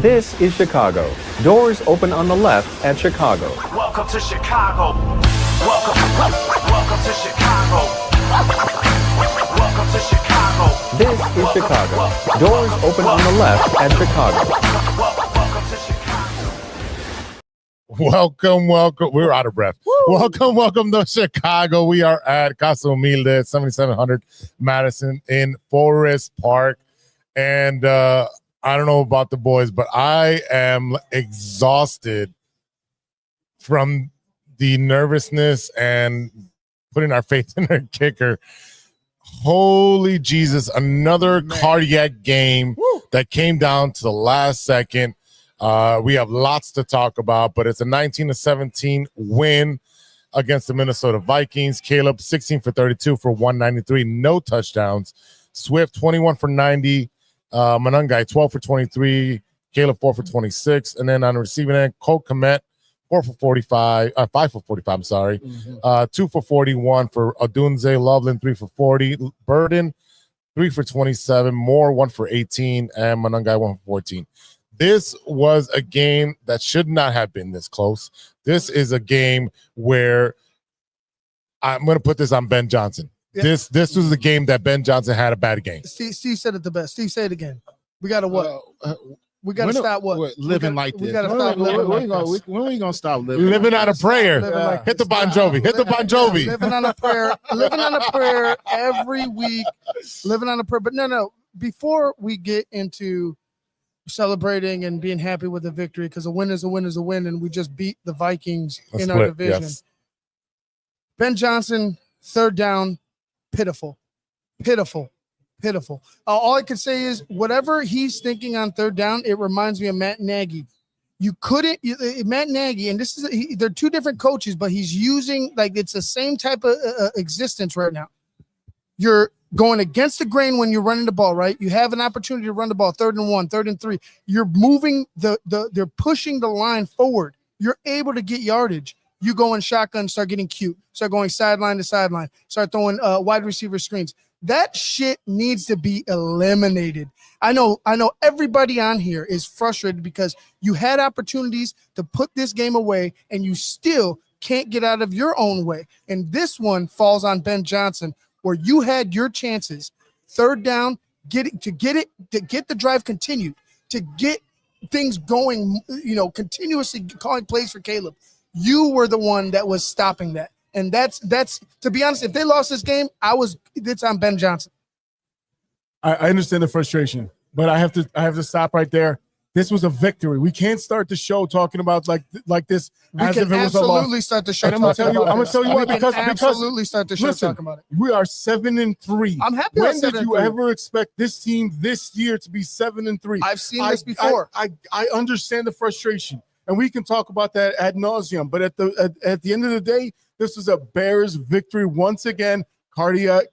This is Chicago. Doors open on the left at Chicago. Welcome to Chicago. Welcome to Chicago. Welcome to Chicago. This is Chicago. Doors open on the left at Chicago. Welcome to Chicago. Welcome. We're out of breath. Woo! Welcome to Chicago. We are at Casa Humilde, 7700 Madison in Forest Park. And I don't know about the boys, but I am exhausted from the nervousness and putting our faith in our kicker. Holy Jesus, another cardiac game that came down to the last second. We have lots to talk about, but it's a 19-17 win against the Minnesota Vikings. Caleb, 16 for 32 for 193, no touchdowns. Swift, 21 for 90. Manungai, 12 for 23. Caleb, 4 for 26. And then on the receiving end, Cole Kmet, 5 for 45, I'm sorry. 2 for 41 for Odunze. Loveland, 3 for 40. Burden, 3 for 27. Moore, 1 for 18. And Manungai, 1 for 14. This was a game that should not have been this close. This is a game where I'm going to put this on Ben Johnson. Yeah. This was the game that Ben Johnson had a bad game. Steve said it the best. Steve, say it again. We got to what? We got to stop what? Living like this. We got to stop living like this. When are we going to stop living? Living out of prayer. Hit the Bon Jovi. Hit the Bon Jovi. Living on a prayer. Living on a prayer every week. Living on a prayer. But no. Before we get into celebrating and being happy with the victory, because a win is a win is a win, and we just beat the Vikings in our division. Yes. Ben Johnson, third down, pitiful. All I can say is whatever he's thinking on third down, it reminds me of Matt Nagy. Matt Nagy, and this is they're two different coaches, but he's using it's the same type of existence right now. You're going against the grain when you're running the ball, right? You have an opportunity to run the ball, 3rd and 1, 3rd and 3. You're moving they're pushing the line forward. You're able to get yardage. You go in shotgun, start getting cute, start going sideline to sideline, start throwing wide receiver screens. That shit needs to be eliminated. I know everybody on here is frustrated because you had opportunities to put this game away and you still can't get out of your own way. And this one falls on Ben Johnson, where you had your chances, third down, to get the drive continued, to get things going, continuously calling plays for Caleb. You were the one that was stopping that. And that's to be honest, if they lost this game, it's on Ben Johnson. I understand the frustration, but I have to stop right there. This was a victory. We can't start the show talking about like this as if it was a loss. Absolutely start the show. And I'm gonna tell you what, because absolutely start the show talking about it. We are 7-3. I'm happy. When did you ever expect this team this year to be 7-3? I've seen this before. I understand the frustration, and we can talk about that ad nauseum. But at the end of the day, this is a Bears victory once again. Cardiac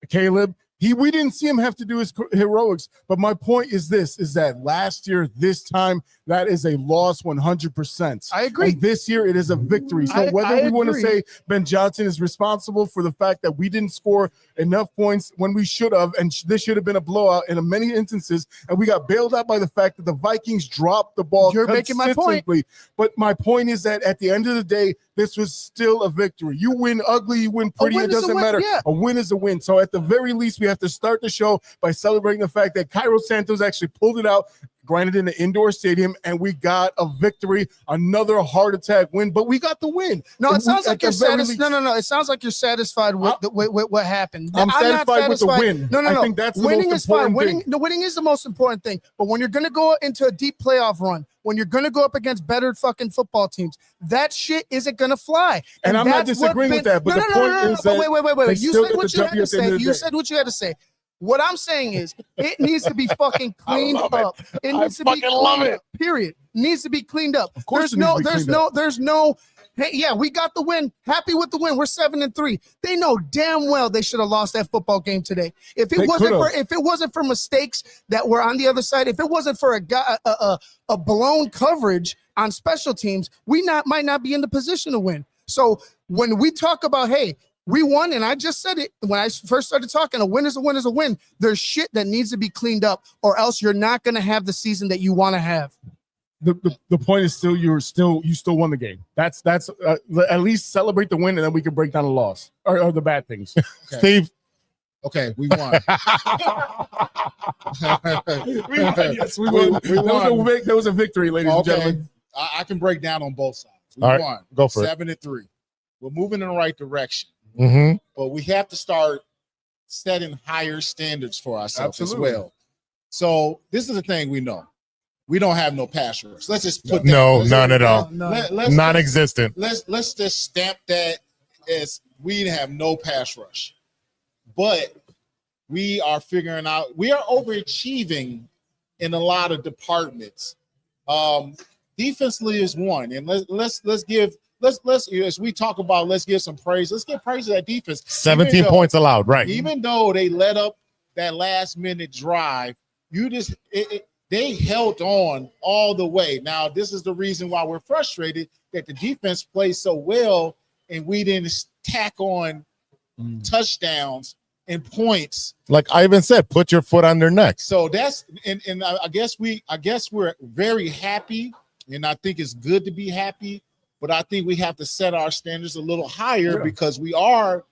Caleb. We didn't see him have to do his heroics, but my point is that last year, this time, that is a loss 100%. I agree. And this year, it is a victory. So whether we want to say Ben Johnson is responsible for the fact that we didn't score enough points when we should have, and this should have been a blowout in many instances, and we got bailed out by the fact that the Vikings dropped the ball consistently. Making my point. But my point is that at the end of the day, this was still a victory. You win ugly, you win pretty, it doesn't matter. Yeah. A win is a win. So at the very least, we have to start the show by celebrating the fact that Cairo Santos actually pulled it out, granted in the indoor stadium, and we got a victory, another heart attack win, but we got the win. No, it sounds like you're satisfied. No. It sounds like you're satisfied with what happened. I'm satisfied with the win. No. I think that's the winning most is fine. important thing. Winning is the most important thing. But when you're going to go into a deep playoff run, when you're going to go up against better fucking football teams, that shit isn't going to fly. And I'm not disagreeing with that, but the point is that wait. You said what you had to say. You said what you had to say. What I'm saying is it needs to be fucking cleaned up. It needs to be cleaned up, period. It needs to be cleaned up. Of course there's no hey, yeah, we got the win. Happy with the win. We're 7-3. They know damn well they should have lost that football game today. If it wasn't for mistakes that were on the other side, if it wasn't for a blown coverage on special teams, we might not be in the position to win. So when we talk about, hey, we won, and I just said it when I first started talking, a win is a win is a win. There's shit that needs to be cleaned up, or else you're not going to have the season that you want to have. the point is still you still won the game. That's at least celebrate the win, and then we can break down the loss or the bad things. Steve. Okay, we won. We won. Yes, we won. There was a victory, ladies and gentlemen. I can break down on both sides. We All right, won. go for it. 7-3. We're moving in the right direction, Mm-hmm. but we have to start setting higher standards for ourselves Absolutely. as well. So this is the thing we know. We don't have no pass rush. Let's just put No, none at all. Let's Non-existent. let's just stamp that as we have no pass rush. But we are figuring out, we are overachieving in a lot of departments. Defensively is one, and let's as we talk about, let's give some praise. Let's give praise to that defense. 17 points allowed, right? Even though they let up that last minute drive, they held on all the way. Now, this is the reason why we're frustrated that the defense plays so well and we didn't tack on touchdowns and points. Like Ivan said, put your foot on their neck. So that's and I guess we're very happy, and I think it's good to be happy, but I think we have to set our standards a little higher because we are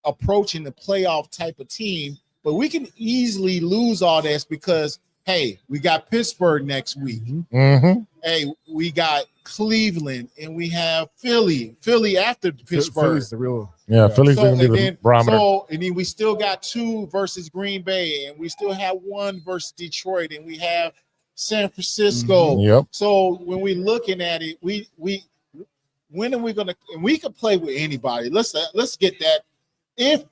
approaching the playoff type of team, but we can easily lose all this because hey, we got Pittsburgh next week. Mm-hmm. Hey, we got Cleveland, and we have Philly after Pittsburgh. Philly's the real. Yeah, Philly's So, going to be the barometer. and then we still got 2 versus Green Bay, and we still have 1 versus Detroit, and we have San Francisco. Yep. So when we're looking at it, when are we gonna? And we can play with anybody. Let's get that. If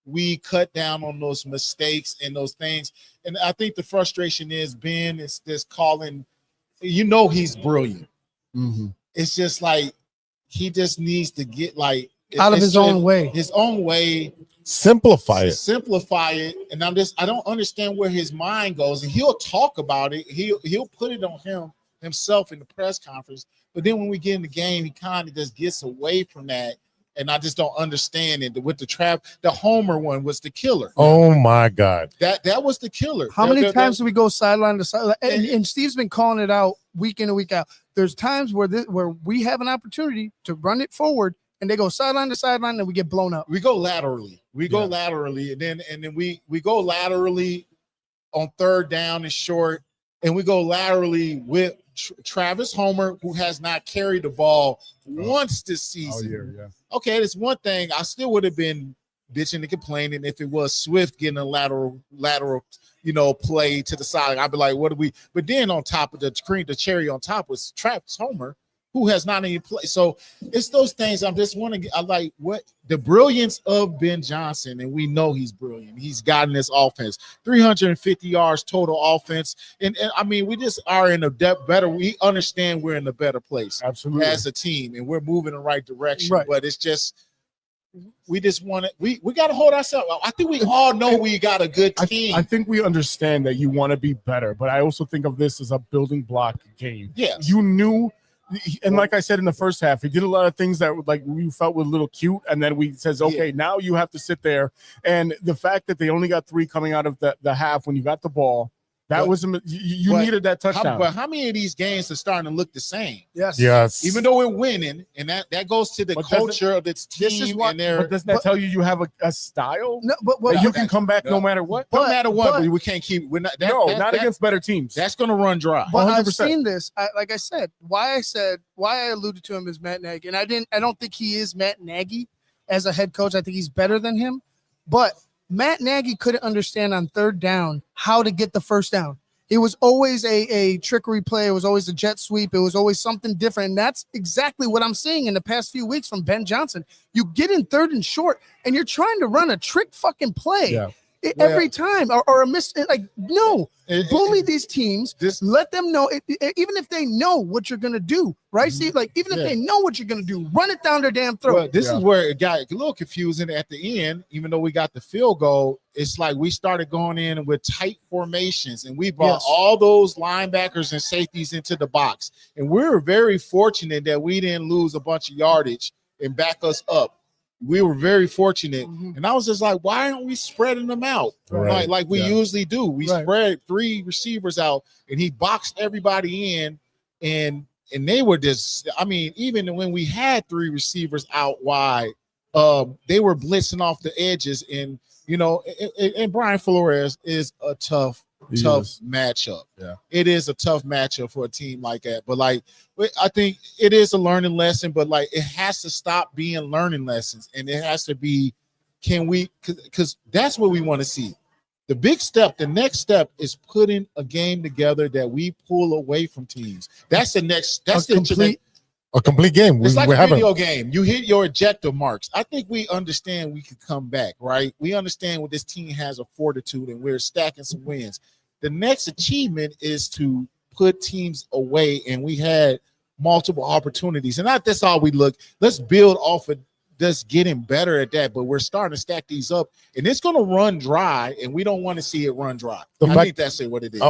we cut down on those mistakes and those things, and I think the frustration is Ben is this calling. He's brilliant. Mm-hmm. It's just like he just needs to get out of his own way. His own way. Simplify it. Simplify it. And I don't understand where his mind goes. And he'll talk about it. He'll put it on himself in the press conference. But then when we get in the game, he kind of just gets away from that. And I just don't understand it. With the Homer one was the killer. Oh my God. That was the killer. How many times do we go sideline to sideline? And Steve's been calling it out week in and week out. There's times where we have an opportunity to run it forward, and they go sideline to sideline, and we get blown up. We go laterally. Go laterally, and then we go laterally on third down and short, and we go laterally with Travis Homer, who has not carried the ball once this season. Okay, that's one thing. I still would have been bitching and complaining if it was Swift getting a lateral, play to the side. I'd be like, what do we? But then on top of the cherry on top was Travis Homer, who has not any play. So it's those things. I'm just wanting. I like what the brilliance of Ben Johnson, and we know he's brilliant. He's gotten this offense 350 yards total offense, and I mean we just are in a better. We understand we're in a better place, absolutely, as a team, and we're moving in the right direction. Right. But it's just. We just want to. We got to hold ourselves. I think we all know we got a good team. I think we understand that you want to be better, but I also think of this as a building block game. Yes. You knew, and like I said in the first half, he did a lot of things that you felt were a little cute, and then we says, okay, now you have to sit there. And the fact that they only got 3 coming out of the half when you got the ball. That was you needed that touchdown. But how many of these games are starting to look the same? Yes. Even though we're winning, and that goes to the culture of this team. This is what. And their, but doesn't that tell you have a style? No, but that you can come back no matter what. No matter what, we can't keep. We're not. Not against better teams. That's going to run dry. But 100%. I've seen this. Like I said, why I alluded to him as Matt Nagy, and I don't think he is Matt Nagy as a head coach. I think he's better than him. But Matt Nagy couldn't understand on third down how to get the first down. It was always a trickery play. It was always a jet sweep. It was always something different. And that's exactly what I'm seeing in the past few weeks from Ben Johnson. You get in third and short, and you're trying to run a trick fucking play every time or a miss. Bully these teams. Let them know, even if they know what you're going to do, right? See, even if they know what you're going to do, run it down their damn throat. Well, this is where it got a little confusing at the end. Even though we got the field goal, it's like we started going in with tight formations, and we brought all those linebackers and safeties into the box. And we were very fortunate that we didn't lose a bunch of yardage and back us up. We were very fortunate. And I was just like, why aren't we spreading them out? Right. Like we usually do. We spread 3 receivers out, and he boxed everybody in and they were just, I mean, even when we had 3 receivers out wide, they were blitzing off the edges, and and Brian Flores is a tough matchup. Yeah. It is a tough matchup for a team like that. But like, I think it is a learning lesson, but like it has to stop being learning lessons, and it has to be, because that's what we want to see. The big step, the next step is putting a game together that we pull away from teams. That's the next. That's a complete game. It's like a video game. You hit your objective marks. I think we understand we can come back, right? We understand what this team has a fortitude, and we're stacking some wins. The next achievement is to put teams away, and we had multiple opportunities. And that's all we look. Let's build off of just getting better at that, but we're starting to stack these up, and it's going to run dry, and we don't want to see it run dry. I think that's what it is.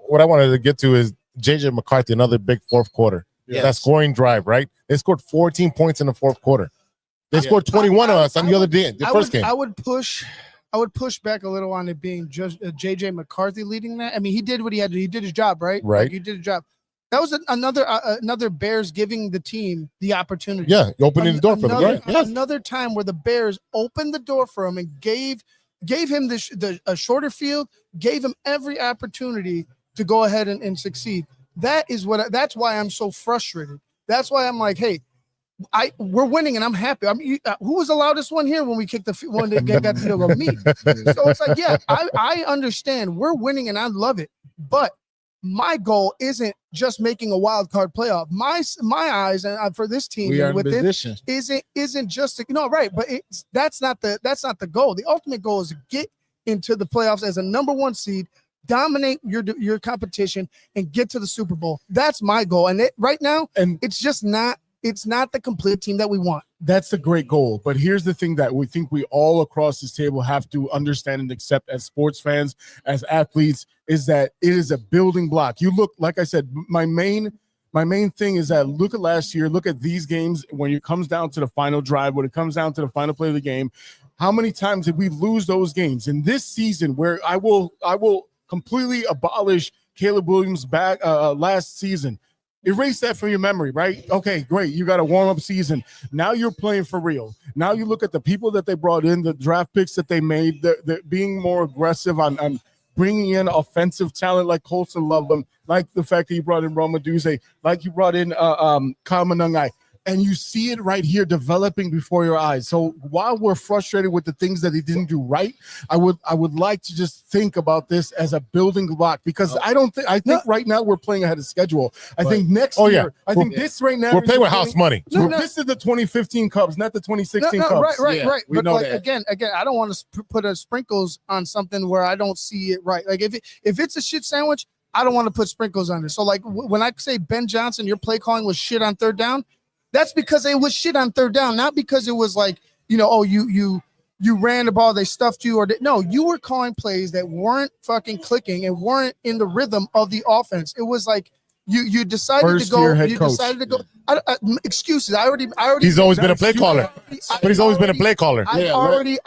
What I wanted to get to is JJ McCarthy, another big fourth quarter. Yes. That scoring drive, right? They scored 14 points in the fourth quarter. They scored 21 on us on the other day, the first game. I would push back a little on it being just JJ McCarthy leading that. I mean, he did what he had to. He did his job, right? Right. Like, he did his job. That was another Bears giving the team the opportunity. Yeah, opening the door for them. Right? Yes. Another time where the Bears opened the door for him and gave him a shorter field, gave him every opportunity to go ahead and succeed. That's why I'm so frustrated. That's why I'm like, hey, we're winning and I'm happy. I mean, who was the loudest one here when we kicked when they got the field goal? Me. So it's like, yeah, I understand we're winning and I love it, but my goal isn't just making a wild card playoff. My eyes and for this team We are with in position. it isn't just right, but that's not the goal. The ultimate goal is to get into the playoffs as a number 1 seed, dominate your competition, and get to the Super Bowl. That's my goal. And right now, it's just not. It's not the complete team that we want. That's a great goal. But here's the thing that we think we all across this table have to understand and accept as sports fans, as athletes, is that it is a building block. You look, like I said, my main thing is that look at last year, look at these games when it comes down to the final drive, when it comes down to the final play of the game. How many times did we lose those games? In this season, where I will completely abolish Caleb Williams back last season. Erase that from your memory, right? Okay, great. You got a warm-up season. Now you're playing for real. Now you look at the people that they brought in, the draft picks that they made, they're being more aggressive on bringing in offensive talent like Colson Loveland, like the fact that you brought in Roma Duze, like you brought in Kyle Manungai. And you see it right here developing before your eyes. So while we're frustrated with the things that he didn't do right, I would like to just think about this as a building block, because I think right now we're playing ahead of schedule. I think next year, I think this right now we're playing with house money. This is the 2015 Cubs, not the 2016 Cubs. Right. We But know like, that. again, I don't want to put a sprinkles on something where I don't see it right. Like if it's a shit sandwich, I don't want to put sprinkles on it. So like when I say Ben Johnson, your play calling was shit on third down, that's because it was shit on third down, not because it was like, you ran the ball, they stuffed you, no, you were calling plays that weren't fucking clicking and weren't in the rhythm of the offense. It was like you decided to go. You decided to go. Excuses. I already. He's always been a play caller, but he's always been a play caller. I've already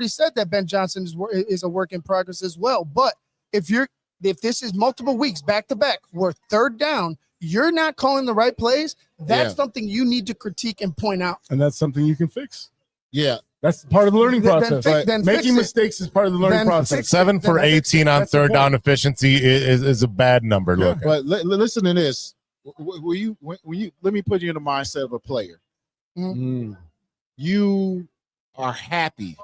said that Ben Johnson is a work in progress as well. But if this is multiple weeks back to back, we're third down, you're not calling the right plays. That's something you need to critique and point out. And that's something you can fix. Yeah. That's part of the learning process. Then Making mistakes is part of the learning process. 7 for 18 on third down efficiency is a bad number. Look, but listen to this. When you let me put you in the mindset of a player. You are happy.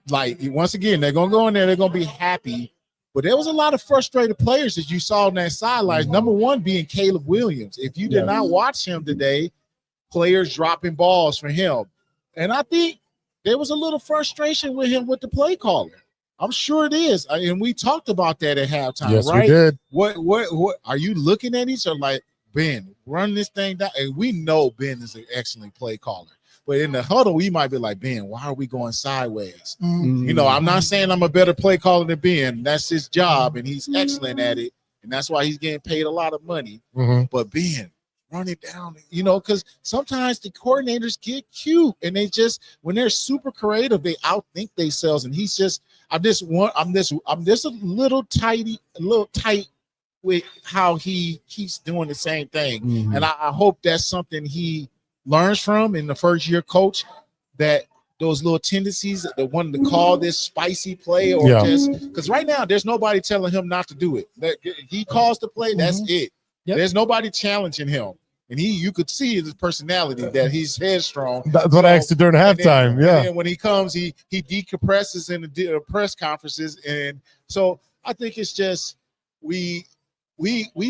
Once again, they're gonna go in there. They're gonna be happy. But there was a lot of frustrated players that you saw on that sideline. Number 1 being Caleb Williams. If you did not watch him today, players dropping balls for him, and I think there was a little frustration with him with the play caller. I'm sure it is, and we talked about that at halftime. Yes, right? we did. What are you looking at each other like, Ben, run this thing down? And we know Ben is an excellent play caller. But in the huddle, we might be like, Ben, why are we going sideways? I'm not saying I'm a better play caller than Ben. That's his job, and he's excellent at it. And that's why he's getting paid a lot of money. But Ben, run it down, because sometimes the coordinators get cute, and they just, when they're super creative, they outthink themselves. And he's just, I'm just a little tight with how he keeps doing the same thing. Mhm. And I hope that's something he learns from in the first year coach, that those little tendencies, the one to call this spicy play or just because right now there's nobody telling him not to do it. That he calls the play, that's it. Yep. There's nobody challenging him. And you could see his personality that he's headstrong. That's what I asked you during halftime. And Yeah. then when he comes, he decompresses in the press conferences. And so I think it's just we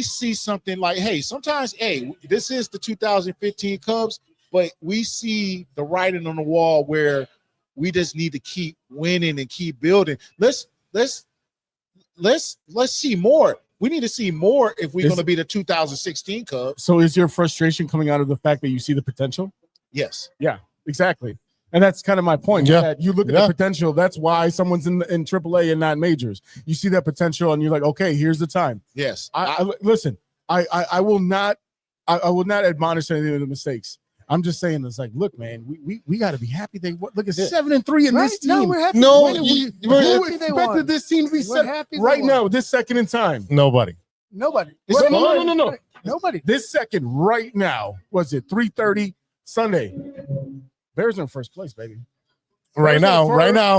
see something like, hey, sometimes, hey, this is the 2015 Cubs, but we see the writing on the wall where we just need to keep winning and keep building. Let's see more. We need to see more if we're going to be the 2016 Cubs. So is your frustration coming out of the fact that you see the potential? Yes. Yeah, exactly. And that's kind of my point. Yeah. That you look at the potential. That's why someone's in AAA and not majors. You see that potential, and you're like, okay, here's the time. Yes. I listen. I will not admonish any of the mistakes. I'm just saying, it's like, look, man, we got to be happy. Look at 7-3 in this team. No, we're happy. No, Why did who happy they expected won. this team to be We're set happy they right won. now, this second in time? Nobody. Nobody. No, no. Nobody. This second right now, was it 3:30 Sunday? Bears are in first place, baby. Right now.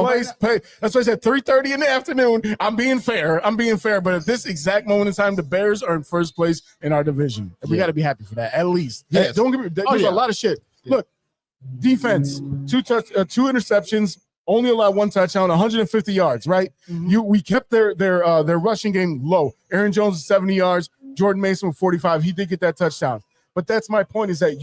Place, that's why I said 3:30 in the afternoon. I'm being fair, but at this exact moment in time, the Bears are in first place in our division. And we got to be happy for that, at least. Yes. Hey, don't get me. There's a lot of shit. Look, defense, two interceptions, only allowed one touchdown, 150 yards. Right? We kept their rushing game low. Aaron Jones is 70 yards. Jordan Mason with 45. He did get that touchdown. But that's my point, is that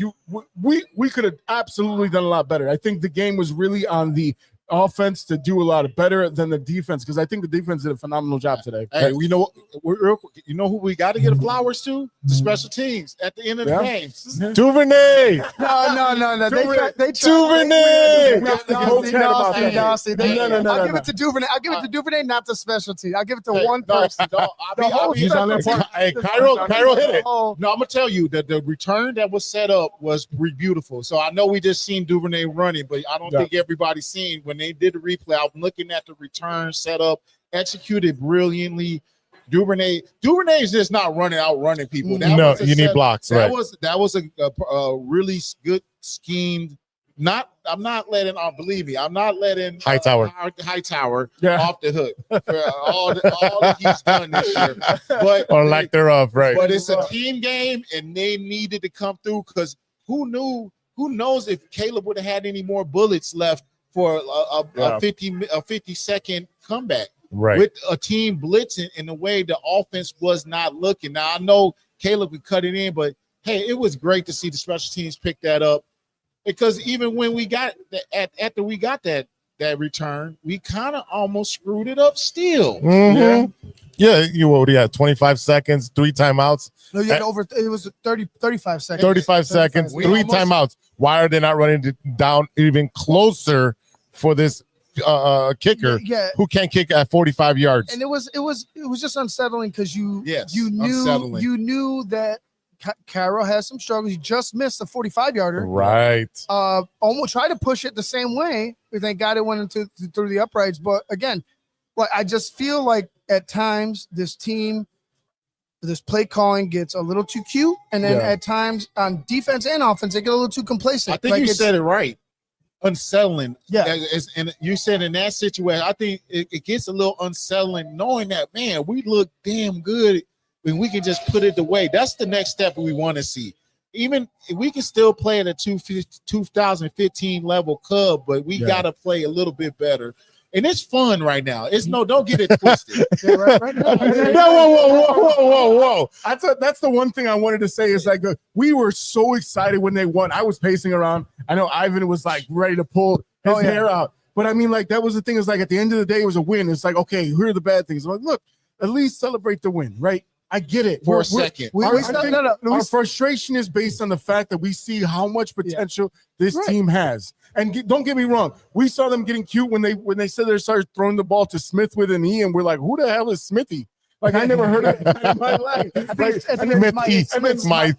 we could have absolutely done a lot better. I think the game was really on the offense to do a lot better than the defense, because I think the defense did a phenomenal job today. Hey, you know who we got to get flowers to? The special teams at the end of the games. Duvernay. No. They Duvernay. I'll give it to Duvernay. I'll give it to Duvernay, not the specialty. I'll give it to one person. He's on that part. Hey, Cairo hit it. No, I'm gonna tell you that the return that was set up was beautiful. So I know we just seen Duvernay running, but I don't think everybody's seen when they did the replay. I'm looking at the return setup, executed brilliantly. Duvernay is just not outrunning people. You need blocks. That Right. was a really good schemed. I'm not letting Hightower off the hook for all that he's done this year. But or lack thereof. Right. But it's a team game, and they needed to come through, because who knows if Caleb would have had any more bullets left for a 50-second comeback. Right. With a team blitzing in the way the offense was not looking. Now, I know Caleb could cut it in, but hey, it was great to see the special teams pick that up, because even when we got after we got that return, we kind of almost screwed it up still. Yeah, what do you have? 25 seconds, 3 timeouts. No, you had it was 35 seconds. 35 seconds, 3 timeouts. Why are they not running it down even closer for this kicker who can't kick at 45 yards? And it was just unsettling, because you knew that Carroll has some struggles. He just missed a 45-yarder. Right. Almost tried to push it the same way. Thank God it went through the uprights. But again, I just feel like at times this play calling gets a little too cute, and then at times on defense and offense they get a little too complacent. I think you said it right. Unsettling. Yeah. And you said in that situation, I think it gets a little unsettling knowing that, man, we look damn good when we can just put it away. That's the next step we want to see. Even if we can still play at a 2015 level Cub, but we got to play a little bit better. And it's fun right now. Don't get it twisted. Whoa. That's the one thing I wanted to say is like we were so excited when they won. I was pacing around. I know Ivan was like ready to pull his hair out. But I mean, like, that was the thing, is like at the end of the day, it was a win. It's like, okay, here are the bad things. I'm like, look, at least celebrate the win, right? I get it. For a second. Our frustration is based on the fact that we see how much potential this team has. And don't get me wrong, we saw them getting cute when they said they started throwing the ball to Smith with an E, and we're like, who the hell is Smithy? Like, I never heard of that in my life.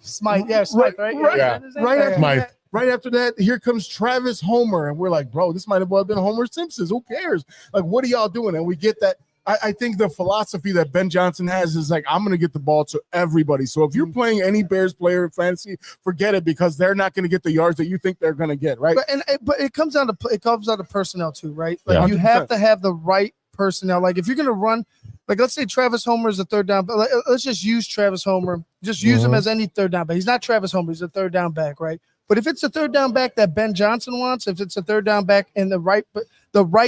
Smythe. Yeah, Smythe, right? Right after that, here comes Travis Homer, and we're like, bro, this might have well been Homer Simpson's. Who cares? Like, what are y'all doing? And we get that I think the philosophy that Ben Johnson has is like, I'm going to get the ball to everybody. So if you're playing any Bears player in fantasy, forget it, because they're not going to get the yards that you think they're going to get, right? But it comes down to personnel too, right? Like you 100%. have to have the right personnel. Like if you're going to run, like let's say Travis Homer is a third down, but let's just use Travis Homer. Just use him as any third down back. He's not Travis Homer. He's a third down back, right? But if it's a third down back that Ben Johnson wants, if it's a third down back and the right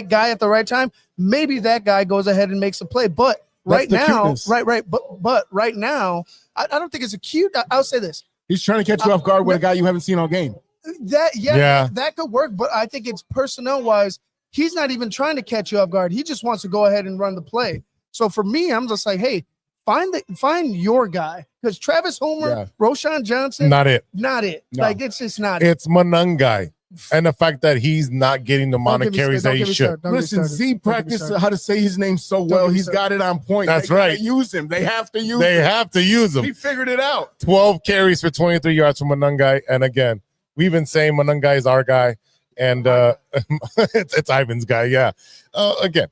guy at the right time, maybe that guy goes ahead and makes a play. But right now, but right now, I don't think it's a cute. I'll say this: he's trying to catch you off guard with a guy you haven't seen all game. That could work. But I think it's personnel wise. He's not even trying to catch you off guard. He just wants to go ahead and run the play. So for me, I'm just like, hey, find your guy, because Travis Homer, Roshan Johnson, not it. No. Like it's just not. It's Manungai, and the fact that he's not getting the amount of carries that he should. Listen, Z practiced how to say his name so well. He's got it on point. That's they right. Use him. They have to use him. They have to use him. He figured it out. 12 carries for 23 yards from Manungai, and again, we've been saying Manungai is our guy, and it's Ivan's guy. Yeah. Again,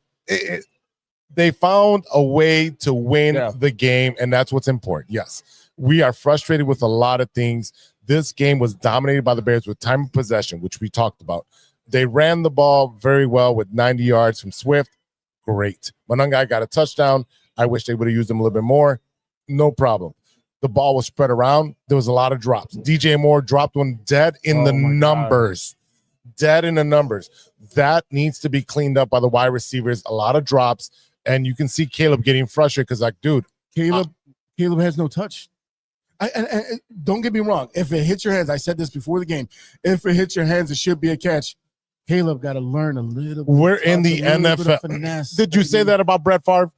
they found a way to win the game, and that's what's important. Yes, we are frustrated with a lot of things. This game was dominated by the Bears with time of possession, which we talked about. They ran the ball very well with 90 yards from Swift. Great. Manungai got a touchdown. I wish they would have used him a little bit more. No problem. The ball was spread around. There was a lot of drops. DJ Moore dropped one dead in the numbers. Dead in the numbers. That needs to be cleaned up by the wide receivers. A lot of drops. And you can see Caleb getting frustrated because, like, dude, Caleb has no touch. And don't get me wrong. If it hits your hands, I said this before the game. If it hits your hands, it should be a catch. Caleb got to learn a little bit. We're in the NFL. Did you say that about Brett Favre?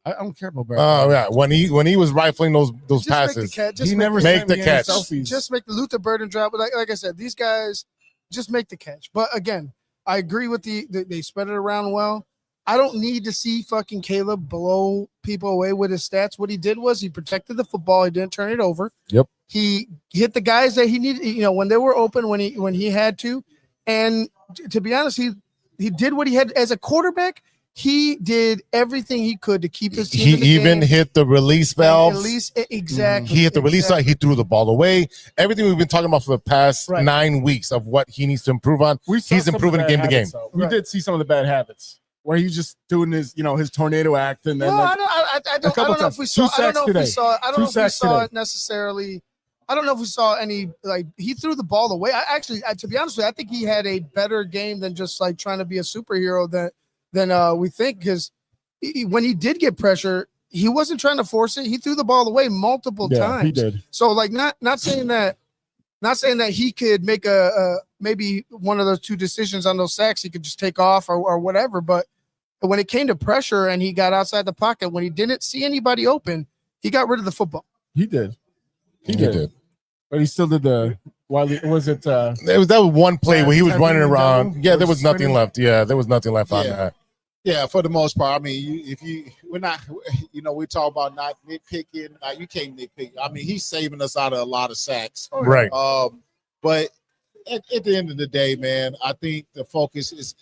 I don't care about Brett. Oh yeah, when he was rifling those passes, he never make the catch. Just make the Luther Burden drop. Like I said, these guys just make the catch. But again, I agree with they spread it around well. I don't need to see fucking Caleb blow people away with his stats. What he did was he protected the football. He didn't turn it over. Yep. He hit the guys that he needed, when they were open, when he had to. And to be honest, he did what he had as a quarterback. He did everything he could to keep his team. He even hit the release valve. Exactly. He hit the release valve. He threw the ball away. Everything we've been talking about for the past 9 weeks of what he needs to improve on. He's improving game to game. We did see some of the bad habits where he's just doing his tornado act. And then I don't know if we saw. I don't know if we saw it necessarily. I don't know if we saw any, like, he threw the ball away. To be honest with you, I think he had a better game than just like trying to be a superhero than we think, because when he did get pressure, he wasn't trying to force it. He threw the ball away multiple times. He did. So like not saying that he could make a maybe one of those two decisions on those sacks, he could just take off or whatever. But when it came to pressure and he got outside the pocket, when he didn't see anybody open, he got rid of the football. He did. He did. But he still did the. Was it? It was that one play where he was running around. Yeah, there was nothing left. Yeah, there was nothing left on that. Yeah, for the most part. I mean, we're not, we talk about not nitpicking. You can't nitpick. I mean, he's saving us out of a lot of sacks. Right. But at the end of the day, man, I think the focus is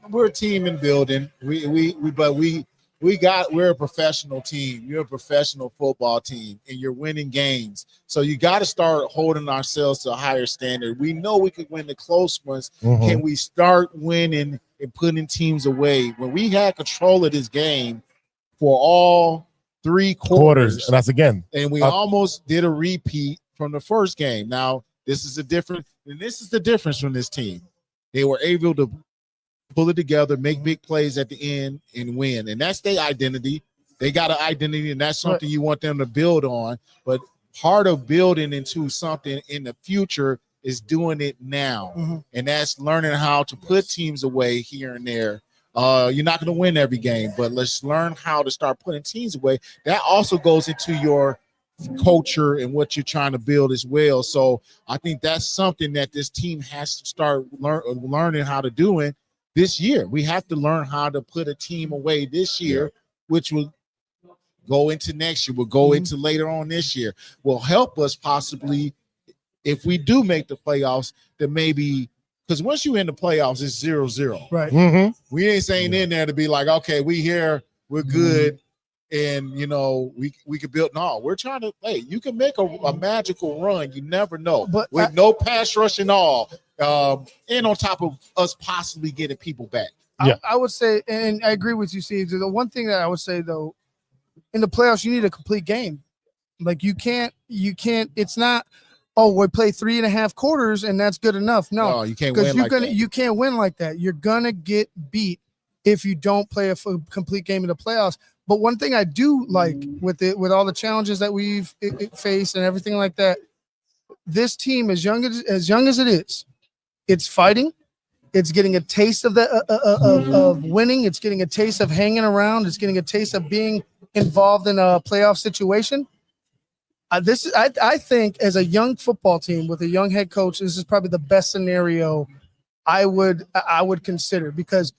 we're a team in building. We're a professional team. You're a professional football team, and you're winning games. So you got to start holding ourselves to a higher standard. We know we could win the close ones. Mm-hmm. Can we start winning and putting teams away? When we had control of this game for all 3 quarters, and that's again, and we almost did a repeat from the first game. Now this is the difference from this team. They were able to pull it together, make big plays at the end, and win. And that's their identity. They got an identity, and that's something you want them to build on. But part of building into something in the future is doing it now. Mm-hmm. And that's learning how to put teams away here and there. You're not going to win every game, but let's learn how to start putting teams away. That also goes into your culture and what you're trying to build as well. So I think that's something that this team has to start learning how to do it. This year, we have to learn how to put a team away this year, which will go into next year, will go into later on this year, will help us possibly if we do make the playoffs, then maybe because once you in the playoffs, it's 0-0. Right. Mm-hmm. We ain't saying in there to be like, okay, we here, we're good, and we could build. No, we're trying to. Hey, you can make a magical run. You never know, But with no pass rush and all, and on top of us possibly getting people back. I would say, and I agree with you, Steve. The one thing that I would say though, in the playoffs, you need a complete game. Like you can't. It's not. Oh, we play 3.5 quarters and that's good enough. No, you can't win like that. You can't win like that. You're gonna get beat if you don't play a complete game in the playoffs. But one thing I do like with all the challenges that we've faced and everything like that, this team, as young as it is, it's fighting. It's getting a taste of of winning. It's getting a taste of hanging around. It's getting a taste of being involved in a playoff situation. I think as a young football team with a young head coach, this is probably the best scenario I would consider, because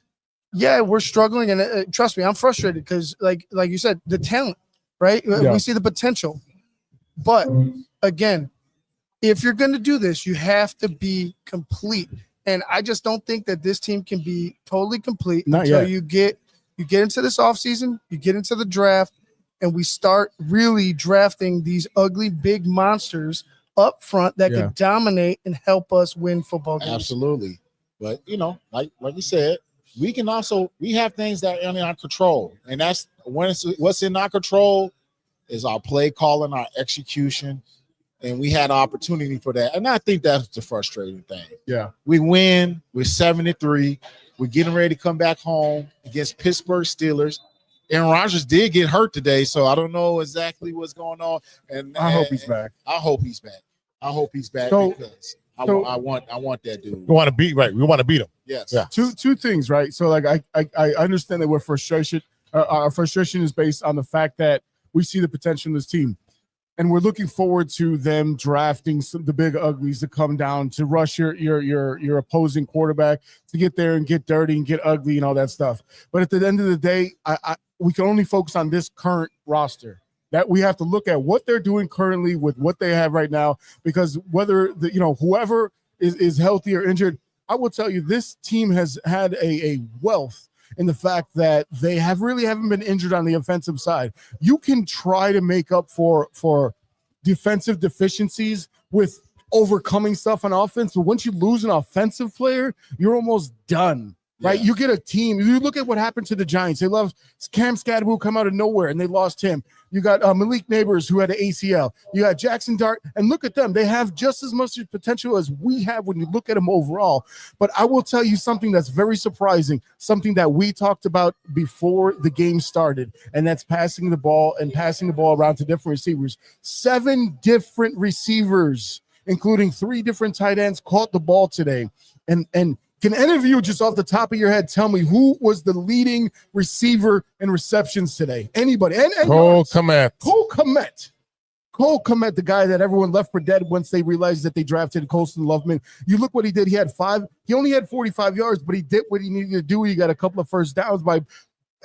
we're struggling, and trust me, I'm frustrated because like you said, the talent, right? Yeah. We see the potential, but again, if you're going to do this, you have to be complete, and I just don't think that this team can be totally complete until you get into this offseason, you get into the draft, and we start really drafting these ugly big monsters up front that could dominate and help us win football games. Absolutely. But, like you said, we have things that are in our control. And that's what's in our control is our play calling, our execution. And we had an opportunity for that. And I think that's the frustrating thing. Yeah. We win. We're 7-3. We're getting ready to come back home against Pittsburgh Steelers. Aaron Rodgers did get hurt today, so I don't know exactly what's going on. And I hope he's back. I hope he's back. So- Because I want that dude. We want to beat We want to beat him. Yes. Yeah. Two things, right? So like I understand that we're frustration. Our frustration is based on the fact that we see the potential in this team, and we're looking forward to them drafting the big uglies to come down to rush your opposing quarterback, to get there and get dirty and get ugly and all that stuff. But at the end of the day, we can only focus on this current roster. That we have to look at what they're doing currently with what they have right now, because whether whoever is healthy or injured, I will tell you this team has had a wealth in the fact that they haven't been injured on the offensive side. You can try to make up for defensive deficiencies with overcoming stuff on offense, but once you lose an offensive player, you're almost done. Right, you get a team. You look at what happened to the Giants. They love Cam Skadaboo come out of nowhere, and they lost him. You got Malik Neighbors, who had an ACL. You got Jackson Dart, and look at them. They have just as much potential as we have when you look at them overall. But I will tell you something that's very surprising, something that we talked about before the game started, and that's passing the ball around to different receivers. 7 different receivers, including 3 different tight ends, caught the ball today, and can any of you just off the top of your head tell me who was the leading receiver in receptions today? Anybody? Cole Kmet. Cole Kmet, the guy that everyone left for dead once they realized that they drafted Colston Loveman. You look what he did. He only had 45 yards, but he did what he needed to do. He got a couple of first downs by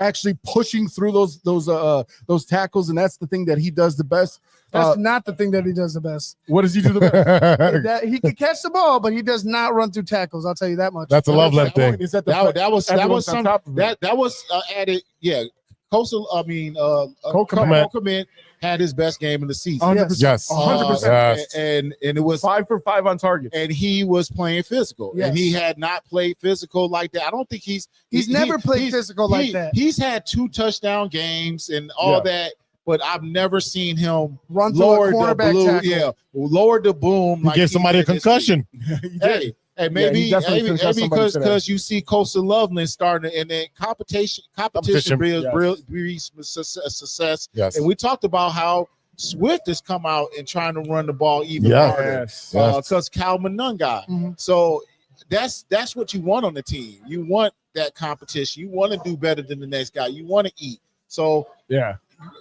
actually pushing through those tackles, and that's the thing that he does the best. That's not the thing that he does the best. What does he do the best? He can catch the ball, but he does not run through tackles. I'll tell you that much. That's a Loveland thing. Is that was added. Yeah, Cole Kmet had his best game of the season. 100%. Yes. 100%. And it was 5 for 5 on target. And he was playing physical. Yes. And he had not played physical like that. I don't think he's never played physical like that. He's had 2 touchdown games and all that, but I've never seen him run through a cornerback tackle. Lower the boom. He gave somebody a concussion. Hey, maybe because you see Coastal Loveland starting, and then competition breeds success. Yes. And we talked about how Swift has come out and trying to run the ball even harder because Calvin Nunn got. Mm-hmm. So that's what you want on the team. You want that competition. You want to do better than the next guy. You want to eat. So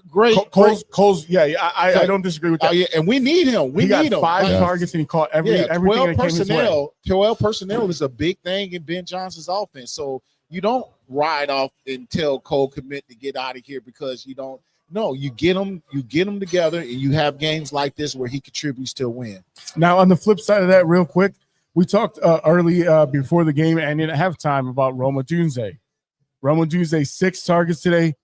great. Cole's I don't disagree with that. And we need him. He got 5 like, targets and he caught everything that came his way. 12 personnel is a big thing in Ben Johnson's offense. So you don't ride off and tell Cole Kmet to get out of here because you don't. No, you get them together, and you have games like this where he contributes to a win. Now, on the flip side of that, real quick, we talked early before the game and at halftime about Roma Dunze. Roma Dunze 6 targets today,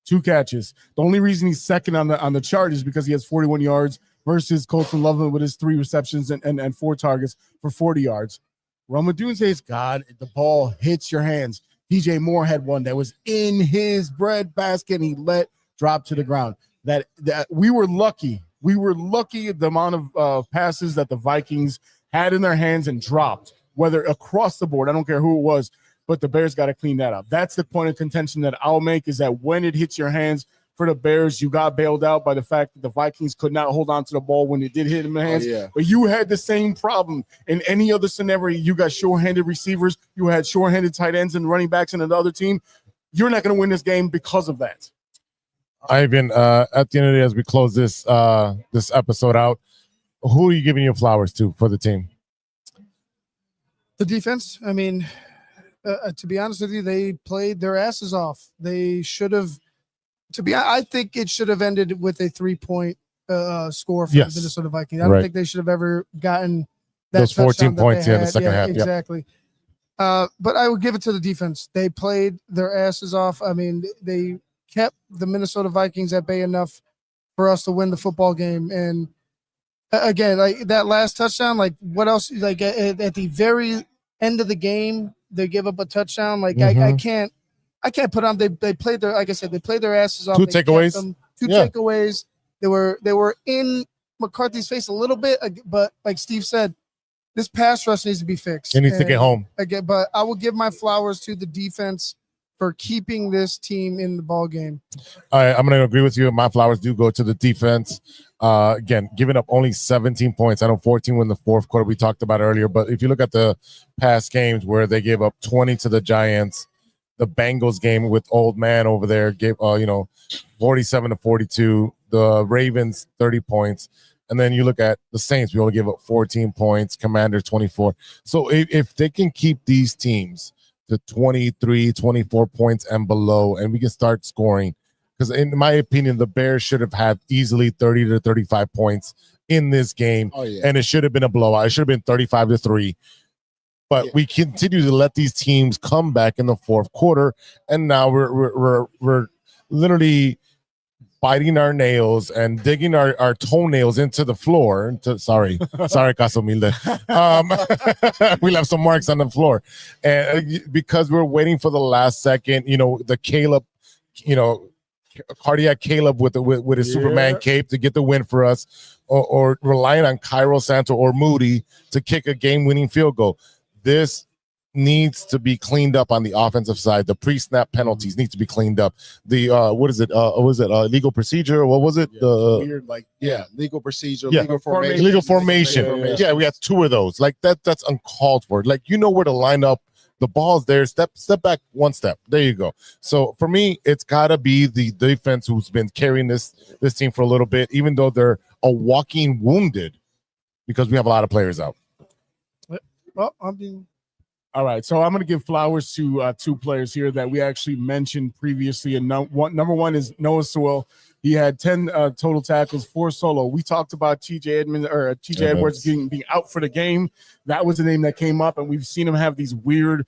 2 catches. The only reason he's second on the chart is because he has 41 yards versus Colton Loveland with his 3 receptions and 4 targets for 40 yards. Rome Odunze's God, the ball hits your hands. DJ Moore had one that was in his bread basket and he let drop to the ground. That we were lucky. We were lucky at the amount of passes that the Vikings had in their hands and dropped, whether across the board. I don't care who it was, but the Bears got to clean that up. That's the point of contention that I'll make, is that when it hits your hands for the Bears, you got bailed out by the fact that the Vikings could not hold on to the ball when it did hit in the hands. But you had the same problem in any other scenario. You got short-handed receivers. You had short-handed tight ends and running backs in another team. You're not going to win this game because of that. Ivan, at the end of the day, as we close this this episode out, who are you giving your flowers to for the team? The defense. I mean, to be honest with you, they played their asses off. They should have. I think it should have ended with a 3-point score for the Minnesota Vikings. I don't think they should have ever gotten that those 14 points in the second half. Exactly. But I would give it to the defense. They played their asses off. I mean, they kept the Minnesota Vikings at bay enough for us to win the football game. And again, like that last touchdown, like what else? Like at the very end of the game, they give up a touchdown. Like I can't put on. They played their, like I said, they played their asses off. 2 takeaways. Two takeaways. They were in McCarthy's face a little bit, but like Steve said, this pass rush needs to be fixed. It needs to get home. Again, but I will give my flowers to the defense for keeping this team in the ball game. I'm going to agree with you. My flowers do go to the defense. Again, giving up only 17 points. I know 14 in the fourth quarter we talked about earlier, but if you look at the past games where they gave up 20 to the Giants, the Bengals game with old man over there gave 47 to 42. The Ravens 30 points. And then you look at the Saints, we only give up 14 points, Commanders 24. So if they can keep these teams to 23, 24 points and below, and we can start scoring, because in my opinion, the Bears should have had easily 30 to 35 points in this game. And it should have been a blowout. It should have been 35 to 3. But we continue to let these teams come back in the fourth quarter, and now we're literally biting our nails and digging our toenails into the floor. Sorry, Casa Humilde. We left some marks on the floor, and because we're waiting for the last second, the Caleb, cardiac Caleb with his Superman cape to get the win for us, or relying on Cairo Santo or Moody to kick a game-winning field goal. This needs to be cleaned up on the offensive side. The pre-snap penalties need to be cleaned up. The legal procedure? What was it? Legal procedure, legal formation. Yeah, we have 2 of those. Like that's uncalled for. Like, where to line up. The ball's there. Step back 1 step. There you go. So for me, it's gotta be the defense who's been carrying this team for a little bit, even though they're a walking wounded, because we have a lot of players out. Well, all right, so I'm going to give flowers to 2 players here that we actually mentioned previously. And number one is Noah Sewell. He had 10 total tackles, 4 solo. We talked about TJ Edwards being out for the game. That was the name that came up, and we've seen him have these weird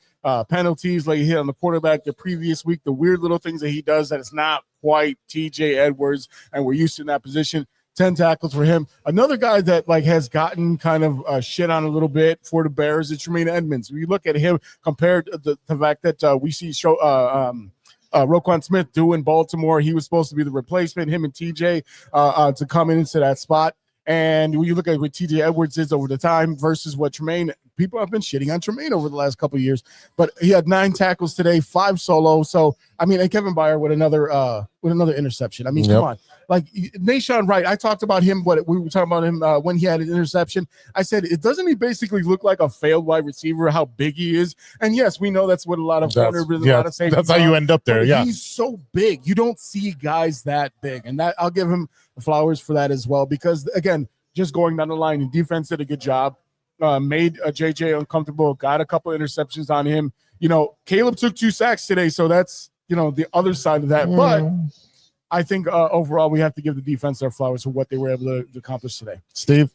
penalties, like he hit on the quarterback the previous week, the weird little things that he does that is not quite TJ Edwards, and we're used to in that position. 10 tackles for him. Another guy that has gotten kind of shit on a little bit for the Bears is Tremaine Edmonds. When you look at him compared to the fact that we see Roquan Smith do in Baltimore, he was supposed to be the replacement, him and TJ to come into that spot. And when you look at what TJ Edwards is over the time versus what Tremaine, people have been shitting on Tremaine over the last couple of years, but he had 9 tackles today, 5 solo. So, I mean, and Kevin Byard with another interception. I mean, come on. Like Nashawn Wright, I talked about him. We were talking about him when he had an interception. I said, doesn't he basically look like a failed wide receiver? How big he is, and yes, we know that's what a lot of corners, a lot of safeties. That's how you end up there. Yeah, he's so big. You don't see guys that big, and that I'll give him flowers for that as well. Because again, just going down the line, the defense did a good job. Made JJ uncomfortable. Got a couple interceptions on him. Caleb took 2 sacks today, so that's the other side of that, but. I think overall we have to give the defense their flowers for what they were able to accomplish today. Steve?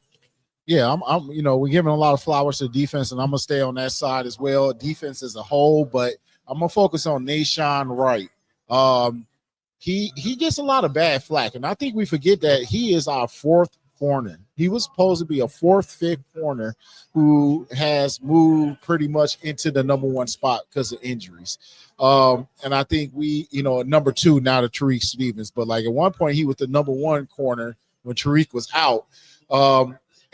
Yeah, we're giving a lot of flowers to the defense, and I'm gonna stay on that side as well. Defense as a whole, but I'm gonna focus on Nashawn Wright. he gets a lot of bad flack, and I think we forget that he is our fourth corner. He was supposed to be a fourth, fifth corner who has moved pretty much into the number one spot because of injuries. And I think we, number two now to Tariq Stevens, but like at one point he was the number one corner when Tariq was out.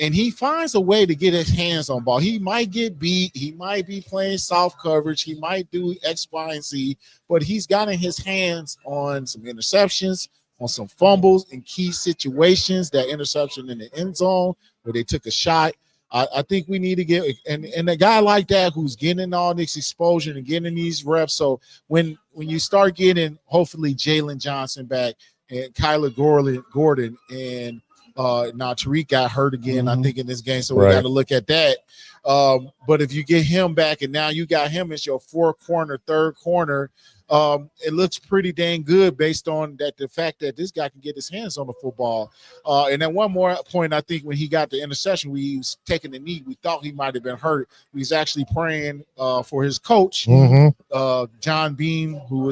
And he finds a way to get his hands on ball. He might get beat. He might be playing soft coverage. He might do X, Y, and Z, but he's gotten his hands on some interceptions, on some fumbles in key situations, that interception in the end zone where they took a shot. I think we need to get and a guy like that who's getting all this exposure and getting these reps. So when you start getting hopefully Jalen Johnson back and Kyler Gordon and now Tariq got hurt again, I think, in this game. So we got to look at that. But if you get him back and now you got him as your fourth corner, third corner, it looks pretty dang good based on the fact that this guy can get his hands on the football. And then one more point, I think when he got the interception, we was taking the knee. We thought he might have been hurt. He was actually praying for his coach, John Bean, who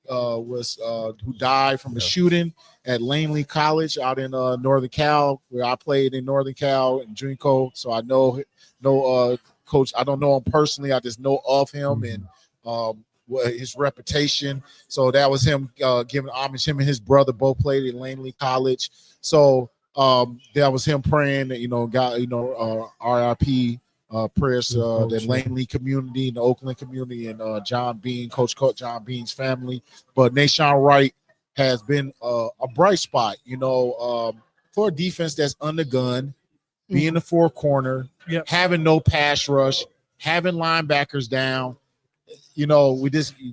who died from a shooting at Langley College out in Northern Cal, where I played in Northern Cal and Drinko. So I know Coach. I don't know him personally. I just know of him and his reputation. So that was him giving homage. Him and his brother both played at Langley College. So that was him praying that RIP prayers the Langley community and the Oakland community and John Bean, Coach John Bean's family. But Nahshon Wright has been a bright spot, for a defense that's undergunned, being the fourth corner, having no pass rush, having linebackers down. You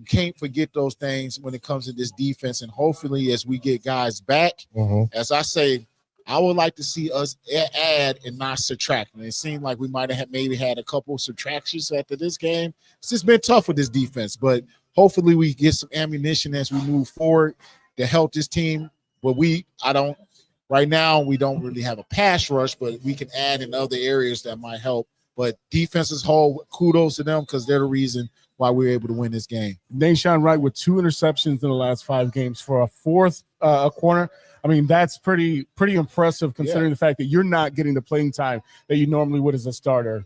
can't forget those things when it comes to this defense. And hopefully as we get guys back, as I say, I would like to see us add and not subtract. And it seemed like we might have maybe had a couple subtractions after this game. It's just been tough with this defense, but hopefully we get some ammunition as we move forward to help this team. But right now we don't really have a pass rush, but we can add in other areas that might help. But defense as whole, kudos to them because they're the reason why we were able to win this game. Nahshon Wright with 2 interceptions in the last 5 games for a fourth corner. I mean, that's pretty impressive considering the fact that you're not getting the playing time that you normally would as a starter.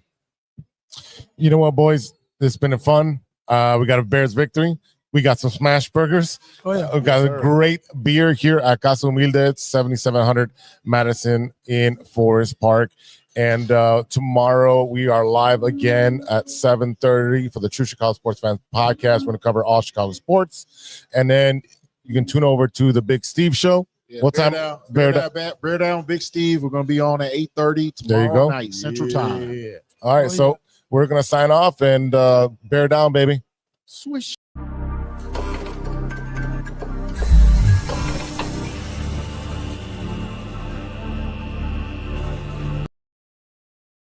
You know what, boys? This has been fun. We got a Bears victory. We got some smash burgers. We got a great beer here at Casa Humilde, 7700 Madison in Forest Park. And tomorrow we are live again at 7:30 for the True Chicago Sports Fans podcast. We're going to cover all Chicago sports. And then you can tune over to the Big Steve Show. Yeah, what time? Bear Down, Big Steve. We're going to be on at 8:30 tomorrow night, Central Time. All right, so we're going to sign off and bear down, baby. Swish.